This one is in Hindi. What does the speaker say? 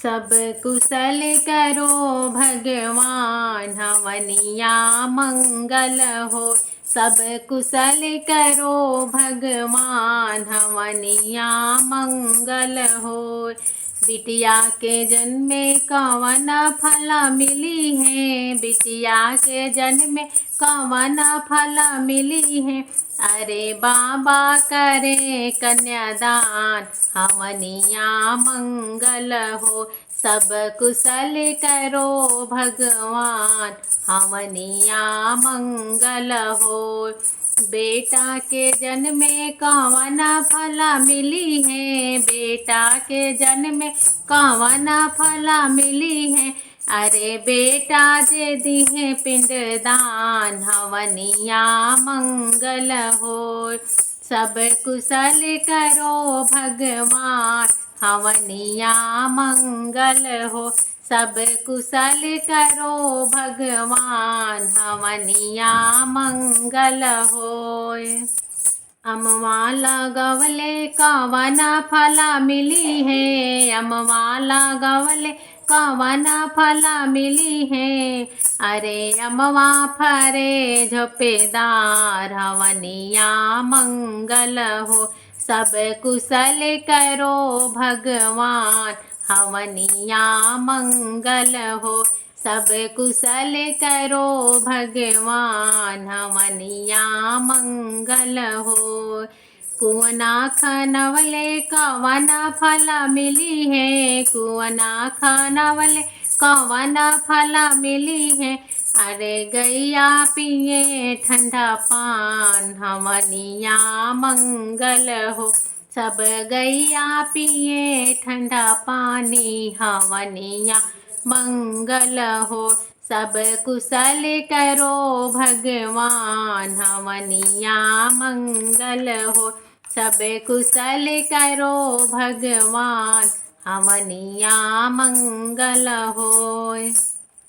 सब कुशल करो भगवान, हवनिया मंगल हो। सब कुशल करो भगवान, हवनिया मंगल हो। बिटिया के जन्म में कवन फल मिली है, बिटिया के जन्म में कवन फल मिली है। अरे बाबा करे कन्यादान, हवनिया मंगल हो। सब कुशल करो भगवान, हवनिया मंगल हो। बेटा के जन्म में कवन फल मिली है, बेटा के जन्म में कवन फल मिली है। अरे बेटा जे दिहे पिंडदान, हवनिया मंगल हो। सब कुशल करो भगवान, हवनिया मंगल हो। सब कुशल करो भगवान, हवनिया मंगल होय। अमवा लगवले कवन फल मिली है, अमवा लगवले कवन फल मिली है। अरे अमवा फरे झोपेदार, हवनिया मंगल हो। सब कुशल करो भगवान, हवनिया मंगल हो। सब कुशल करो भगवान, हवनिया मंगल हो। कुआना खनवले कवन फल मिली है, कुआना खनवले कवन फल मिली है। अरे गैया पिए ठंडा पान, हवनिया मंगल हो। सब गैया पिए ठंडा पानी, हवनिया मंगल हो। सब कुशल करो भगवान, हवनिया मंगल हो। सब कुशल करो भगवान, हवनिया मंगल होय।